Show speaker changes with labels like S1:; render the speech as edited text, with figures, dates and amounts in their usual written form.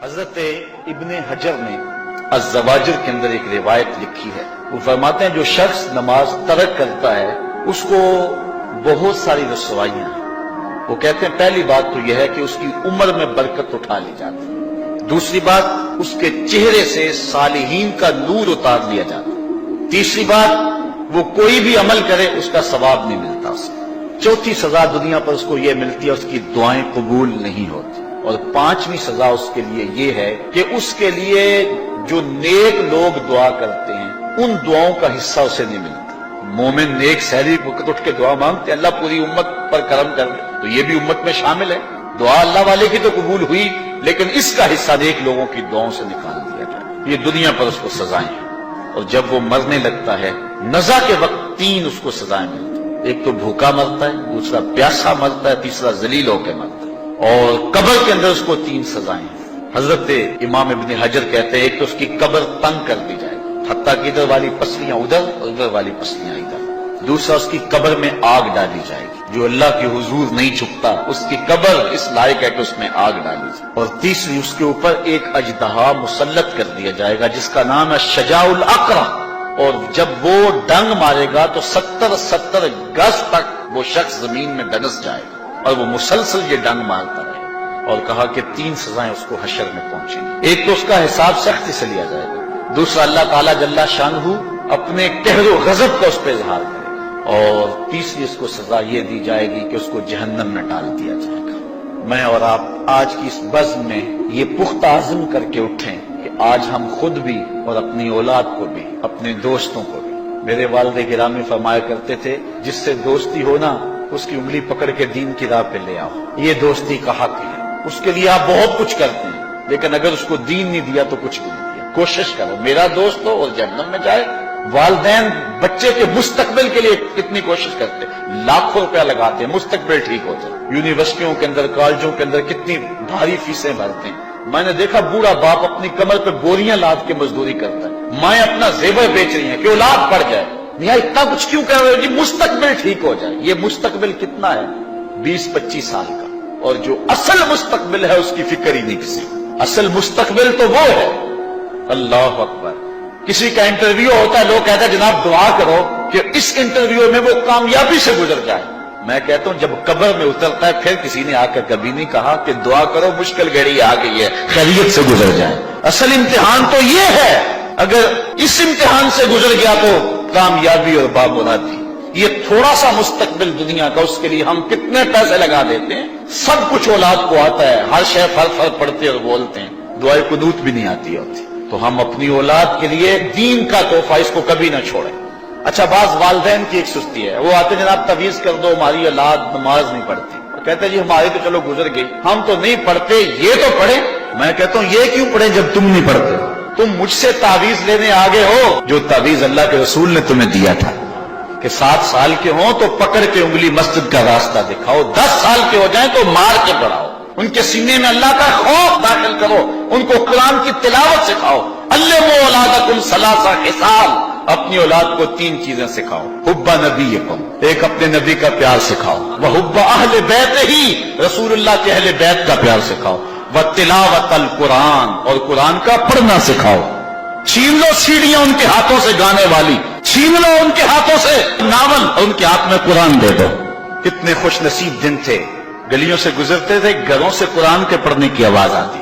S1: حضرت ابن حجر نے الزواجر کے اندر ایک روایت لکھی ہے. وہ فرماتے ہیں جو شخص نماز ترک کرتا ہے اس کو بہت ساری رسوائیاں ہیں. وہ کہتے ہیں پہلی بات تو یہ ہے کہ اس کی عمر میں برکت اٹھا لی جاتی ہے. دوسری بات اس کے چہرے سے صالحین کا نور اتار لیا جاتا ہے. تیسری بات وہ کوئی بھی عمل کرے اس کا ثواب نہیں ملتا اسے. چوتھی سزا دنیا پر اس کو یہ ملتی ہے اس کی دعائیں قبول نہیں ہوتی. اور پانچویں سزا اس کے لیے یہ ہے کہ اس کے لیے جو نیک لوگ دعا کرتے ہیں ان دعاؤں کا حصہ اسے نہیں ملتا. مومن نیک سحری وقت اٹھ کے دعا مانگتے اللہ پوری امت پر کرم کر دے تو یہ بھی امت میں شامل ہے. دعا اللہ والے کی تو قبول ہوئی لیکن اس کا حصہ نیک لوگوں کی دعاؤں سے نکال دیا جائے. یہ دنیا پر اس کو سزائیں ہیں. اور جب وہ مرنے لگتا ہے نزا کے وقت تین اس کو سزائیں ملتی ہیں. ایک تو بھوکا مرتا ہے, دوسرا پیاسا مرتا ہے, تیسرا ذلیل ہو کے مرتا ہے. اور قبر کے اندر اس کو تین سزائیں ہیں. حضرت امام ابن حجر کہتے ہیں ایک تو اس کی قبر تنگ کر دی جائے گی حتیٰ کہ ادھر والی پسلیاں ادھر اور ادھر والی پسلیاں ادھر. دوسرا اس کی قبر میں آگ ڈالی جائے گی. جو اللہ کے حضور نہیں جھکتا اس کی قبر اس لائق ہے کہ اس میں آگ ڈالی جائے. اور تیسری اس کے اوپر ایک اژدہا مسلط کر دیا جائے گا جس کا نام ہے شجاع الاقرع. اور جب وہ ڈنگ مارے گا تو 70 گز تک وہ شخص زمین میں ڈنس جائے گا اور وہ مسلسل یہ ڈنگ مارتا رہے. اور کہا کہ تین سزائیں اس کو حشر میں پہنچیں گی. ایک تو اس کا حساب سختی سے لیا جائے گا. دوسرا اللہ تعالیٰ جل شانہ اپنے قہر و غضب کا اس پہ اظہار کرے گا. اور تیسری اس کو سزا یہ دی جائے گی کہ اس کو جہنم میں ڈال دیا جائے گا. میں اور آپ آج کی اس بزم میں یہ پختہ عزم کر کے اٹھیں کہ آج ہم خود بھی اور اپنی اولاد کو بھی اپنے دوستوں کو بھی. میرے والد گرامی فرمایا کرتے تھے جس سے دوستی ہونا اس کی انگلی پکڑ کے دین کی راہ پہ لے آؤ. یہ دوستی کا حق ہے. اس کے لیے آپ بہت کچھ کرتے ہیں لیکن اگر اس کو دین نہیں دیا تو کچھ بھی نہیں دیا. کوشش کرو میرا دوست ہو اور جہنم میں جائے. والدین بچے کے مستقبل کے لیے کتنی کوشش کرتے ہیں, لاکھوں روپیہ لگاتے ہیں مستقبل ٹھیک ہو جائے. یونیورسٹیوں کے اندر کالجوں کے اندر کتنی بھاری فیسیں بھرتے ہیں. میں نے دیکھا بوڑھا باپ اپنی کمر پہ بوریاں لاد کے مزدوری کرتا ہے. مائیں اپنا زیور بیچ رہی ہیں کہ اولاد پڑ جائے. میاں اتنا کچھ کیوں کر رہے ہو جی مستقبل ٹھیک ہو جائے. یہ مستقبل کتنا ہے 20-25 سال کا. اور جو اصل مستقبل ہے اس کی فکر ہی نہیں کسی. اصل مستقبل تو وہ ہے. اللہ اکبر. کسی کا انٹرویو ہوتا ہے لوگ کہتے ہیں جناب دعا کرو کہ اس انٹرویو میں وہ کامیابی سے گزر جائے. میں کہتا ہوں جب قبر میں اترتا ہے پھر کسی نے آ کر کبھی نہیں کہا کہ دعا کرو مشکل گھڑی آ گئی ہے خیریت سے گزر جائے. اصل امتحان تو یہ ہے. اگر اس امتحان سے گزر گیا تو کامیابی اور بامرادی. یہ تھوڑا سا مستقبل دنیا کا اس کے لیے ہم کتنے پیسے لگا دیتے ہیں. سب کچھ اولاد کو آتا ہے, ہر شے فر پڑھتے اور بولتے ہیں, دعائے قنوت بھی نہیں آتی ہوتی. تو ہم اپنی اولاد کے لیے دین کا تحفہ اس کو کبھی نہ چھوڑیں. اچھا بعض والدین کی ایک سستی ہے, وہ آتے جناب تعویذ کر دو ہماری اولاد نماز نہیں پڑھتی. کہتے جی ہماری تو چلو گزر گئی ہم تو نہیں پڑھتے یہ تو پڑھیں. میں کہتا ہوں یہ کیوں پڑھیں جب تم نہیں پڑھتے. تم مجھ سے تعویذ لینے آگے ہو جو تعویذ اللہ کے رسول نے تمہیں دیا تھا کہ 7 سال کے ہوں تو پکڑ کے انگلی مسجد کا راستہ دکھاؤ, 10 سال کے ہو جائیں تو مار کے پڑھاؤ, ان کے سینے میں اللہ کا خوف داخل کرو, ان کو قرآن کی تلاوت سکھاؤ. علموا اولادکم 3 خصال, اپنی اولاد کو 3 چیزیں سکھاؤ. حب نبیکم, ایک اپنے نبی کا پیار سکھاؤ. وحب اہل بیتہ, رسول اللہ کے اہل بیت کا پیار سکھاؤ. وتلاوت القرآن, اور قرآن کا پڑھنا سکھاؤ. چھین لو سیڑھیاں ان کے ہاتھوں سے گانے والی, چھین لو ان کے ہاتھوں سے ناول اور ان کے ہاتھ میں قرآن دے دو. کتنے خوش نصیب دن تھے, گلیوں سے گزرتے تھے گھروں سے قرآن کے پڑھنے کی آواز آتی.